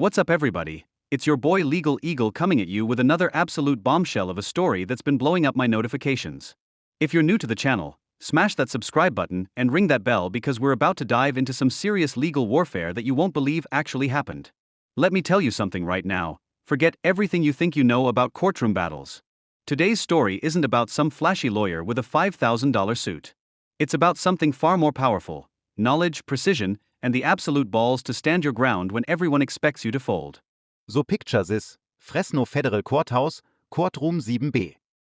What's up, everybody? It's your boy Legal Eagle coming at you with another absolute bombshell of a story that's been blowing up my notifications. If you're new to the channel, smash that subscribe button and ring that bell because we're about to dive into some serious legal warfare that you won't believe actually happened. Let me tell you something right now, forget everything you think you know about courtroom battles. Today's story isn't about some flashy lawyer with a $5,000 suit. It's about something far more powerful: knowledge, precision, and the absolute balls to stand your ground when everyone expects you to fold. So picture this: Fresno Federal Courthouse, Courtroom 7B.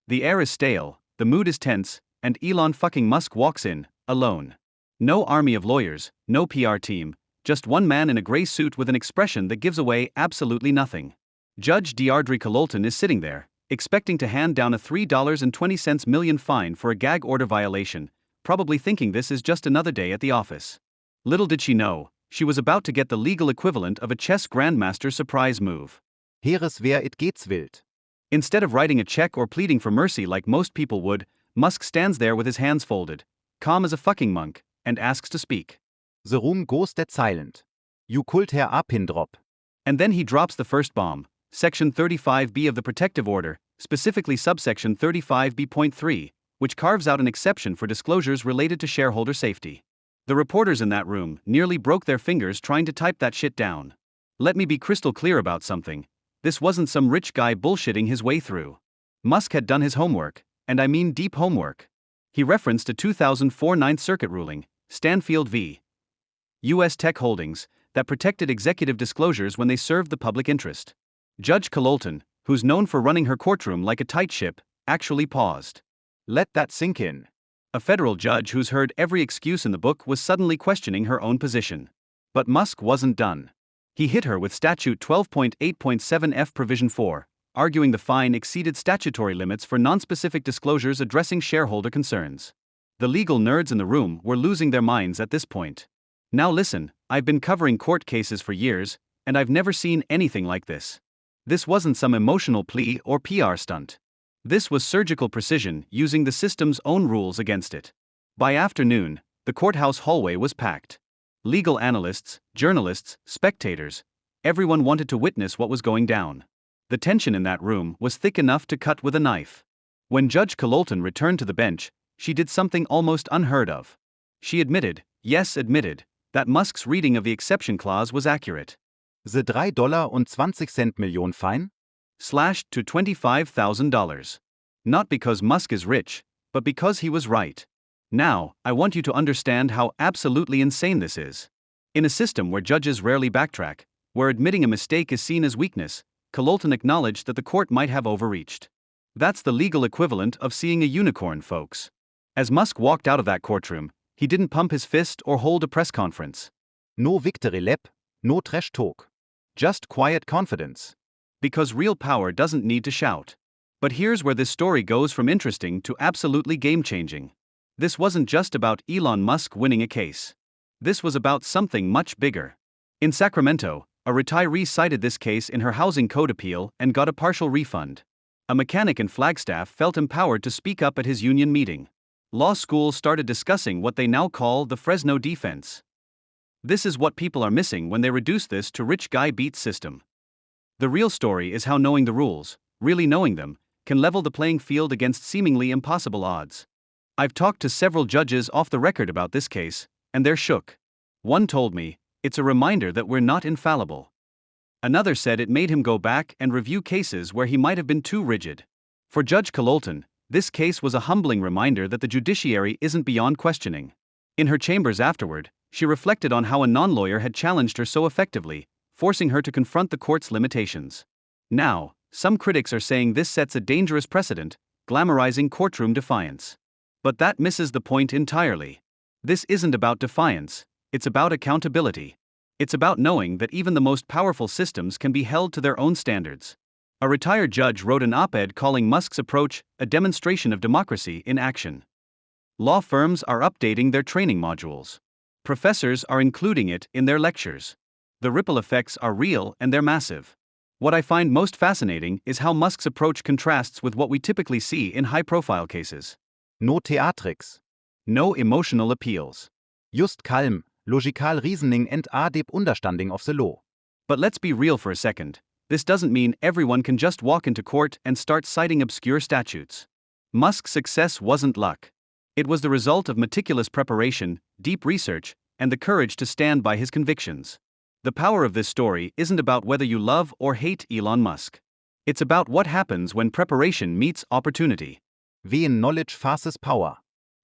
The air is stale, the mood is tense, and Elon fucking Musk walks in, alone. No army of lawyers, no PR team, just one man in a gray suit with an expression that gives away absolutely nothing. Judge Deirdre Cololton is sitting there, expecting to hand down a $3.20 million fine for a gag order violation, probably thinking this is just another day at the office. Little did she know, she was about to get the legal equivalent of a chess grandmaster surprise move. Heereswehr, it geht's wild. Instead of writing a check or pleading for mercy like most people would, Musk stands there with his hands folded, calm as a fucking monk, and asks to speak. The room goes dead silent. You could hear a pin drop. And then he drops the first bomb, Section 35B of the Protective Order, specifically subsection 35B.3, which carves out an exception for disclosures related to shareholder safety. The reporters in that room nearly broke their fingers trying to type that shit down. Let me be crystal clear about something. This wasn't some rich guy bullshitting his way through. Musk had done his homework, and I mean deep homework. He referenced a 2004 Ninth Circuit ruling, Stanfield v. U.S. Tech Holdings, that protected executive disclosures when they served the public interest. Judge Cololton, who's known for running her courtroom like a tight ship, actually paused. Let that sink in. A federal judge who's heard every excuse in the book was suddenly questioning her own position. But Musk wasn't done. He hit her with Statute 12.8.7F Provision 4, arguing the fine exceeded statutory limits for nonspecific disclosures addressing shareholder concerns. The legal nerds in the room were losing their minds at this point. Now listen, I've been covering court cases for years, and I've never seen anything like this. This wasn't some emotional plea or PR stunt. This was surgical precision using the system's own rules against it. By afternoon, the courthouse hallway was packed. Legal analysts, journalists, spectators, everyone wanted to witness what was going down. The tension in that room was thick enough to cut with a knife. When Judge Cololton returned to the bench, she did something almost unheard of. She admitted, that Musk's reading of the exception clause was accurate. The $3.20 million fine? Slashed to $25,000. Not because Musk is rich, but because he was right. Now, I want you to understand how absolutely insane this is. In a system where judges rarely backtrack, where admitting a mistake is seen as weakness, Cololton acknowledged that the court might have overreached. That's the legal equivalent of seeing a unicorn, folks. As Musk walked out of that courtroom, he didn't pump his fist or hold a press conference. No victory lap, no trash talk. Just quiet confidence. Because real power doesn't need to shout. But here's where this story goes from interesting to absolutely game-changing. This wasn't just about Elon Musk winning a case. This was about something much bigger. In Sacramento, a retiree cited this case in her housing code appeal and got a partial refund. A mechanic in Flagstaff felt empowered to speak up at his union meeting. Law schools started discussing what they now call the Fresno Defense. This is what people are missing when they reduce this to rich guy beats system. The real story is how knowing the rules, really knowing them, can level the playing field against seemingly impossible odds. I've talked to several judges off the record about this case, and they're shook. One told me, it's a reminder that we're not infallible. Another said it made him go back and review cases where he might have been too rigid. For Judge Cololton, this case was a humbling reminder that the judiciary isn't beyond questioning. In her chambers afterward, she reflected on how a non-lawyer had challenged her so effectively, forcing her to confront the court's limitations. Now, some critics are saying this sets a dangerous precedent, glamorizing courtroom defiance. But that misses the point entirely. This isn't about defiance, it's about accountability. It's about knowing that even the most powerful systems can be held to their own standards. A retired judge wrote an op-ed calling Musk's approach a demonstration of democracy in action. Law firms are updating their training modules. Professors are including it in their lectures. The ripple effects are real and they're massive. What I find most fascinating is how Musk's approach contrasts with what we typically see in high-profile cases. No theatrics. No emotional appeals. Just calm, logical reasoning and a deep understanding of the law. But let's be real for a second. This doesn't mean everyone can just walk into court and start citing obscure statutes. Musk's success wasn't luck. It was the result of meticulous preparation, deep research, and the courage to stand by his convictions. The power of this story isn't about whether you love or hate Elon Musk. It's about what happens when preparation meets opportunity. When knowledge faces power.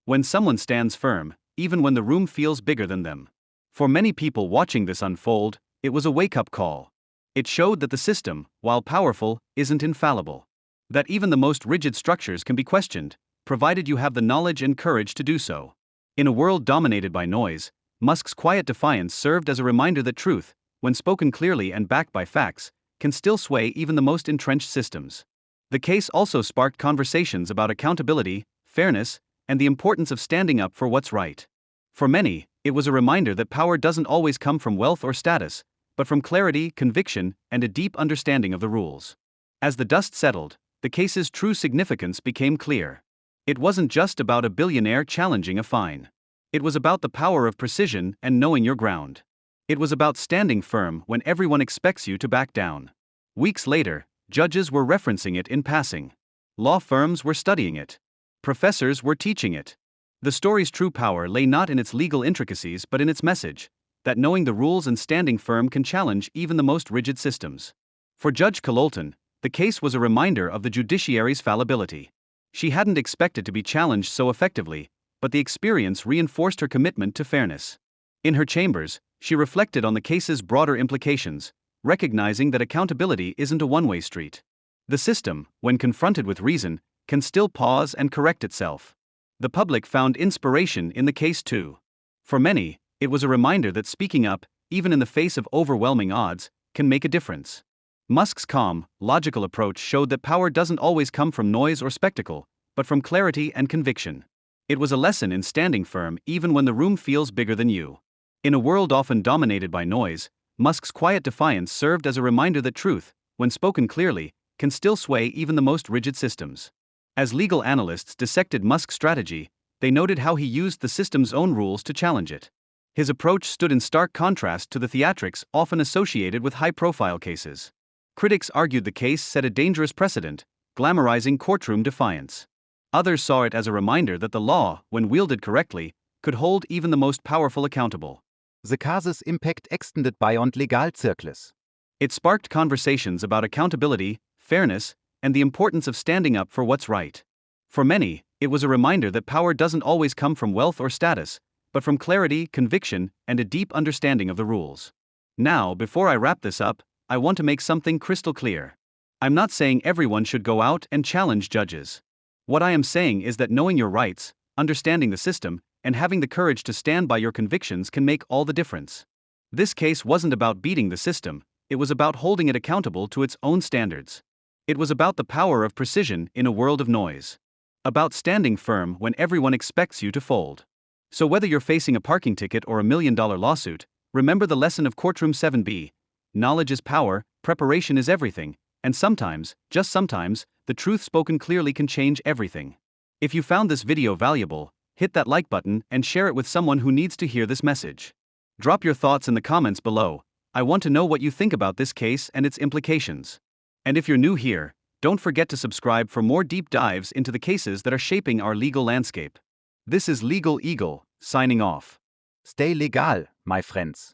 When someone stands firm, even when the room feels bigger than them. For many people watching this unfold, it was a wake-up call. It showed that the system, while powerful, isn't infallible. That even the most rigid structures can be questioned, provided you have the knowledge and courage to do so. In a world dominated by noise, Musk's quiet defiance served as a reminder that truth, when spoken clearly and backed by facts, can still sway even the most entrenched systems. The case also sparked conversations about accountability, fairness, and the importance of standing up for what's right. For many, it was a reminder that power doesn't always come from wealth or status, but from clarity, conviction, and a deep understanding of the rules. As the dust settled, the case's true significance became clear. It wasn't just about a billionaire challenging a fine. It was about the power of precision and knowing your ground. It was about standing firm when everyone expects you to back down. Weeks later, judges were referencing it in passing. Law firms were studying it. Professors were teaching it. The story's true power lay not in its legal intricacies but in its message, that knowing the rules and standing firm can challenge even the most rigid systems. For Judge Colton, the case was a reminder of the judiciary's fallibility. She hadn't expected to be challenged so effectively, but the experience reinforced her commitment to fairness. In her chambers, she reflected on the case's broader implications, recognizing that accountability isn't a one-way street. The system, when confronted with reason, can still pause and correct itself. The public found inspiration in the case too. For many, it was a reminder that speaking up, even in the face of overwhelming odds, can make a difference. Musk's calm, logical approach showed that power doesn't always come from noise or spectacle, but from clarity and conviction. It was a lesson in standing firm even when the room feels bigger than you. In a world often dominated by noise, Musk's quiet defiance served as a reminder that truth, when spoken clearly, can still sway even the most rigid systems. As legal analysts dissected Musk's strategy, they noted how he used the system's own rules to challenge it. His approach stood in stark contrast to the theatrics often associated with high-profile cases. Critics argued the case set a dangerous precedent, glamorizing courtroom defiance. Others saw it as a reminder that the law, when wielded correctly, could hold even the most powerful accountable. The case's impact extended beyond legal circles. It sparked conversations about accountability, fairness, and the importance of standing up for what's right. For many, it was a reminder that power doesn't always come from wealth or status, but from clarity, conviction, and a deep understanding of the rules. Now, before I wrap this up, I want to make something crystal clear. I'm not saying everyone should go out and challenge judges. What I am saying is that knowing your rights, understanding the system, and having the courage to stand by your convictions can make all the difference. This case wasn't about beating the system, it was about holding it accountable to its own standards. It was about the power of precision in a world of noise. About standing firm when everyone expects you to fold. So whether you're facing a parking ticket or $1 million lawsuit, remember the lesson of Courtroom 7B. Knowledge is power, preparation is everything, and sometimes, just sometimes, the truth spoken clearly can change everything. If you found this video valuable, hit that like button and share it with someone who needs to hear this message. Drop your thoughts in the comments below. I want to know what you think about this case and its implications. And if you're new here, don't forget to subscribe for more deep dives into the cases that are shaping our legal landscape. This is Legal Eagle, signing off. Stay legal, my friends.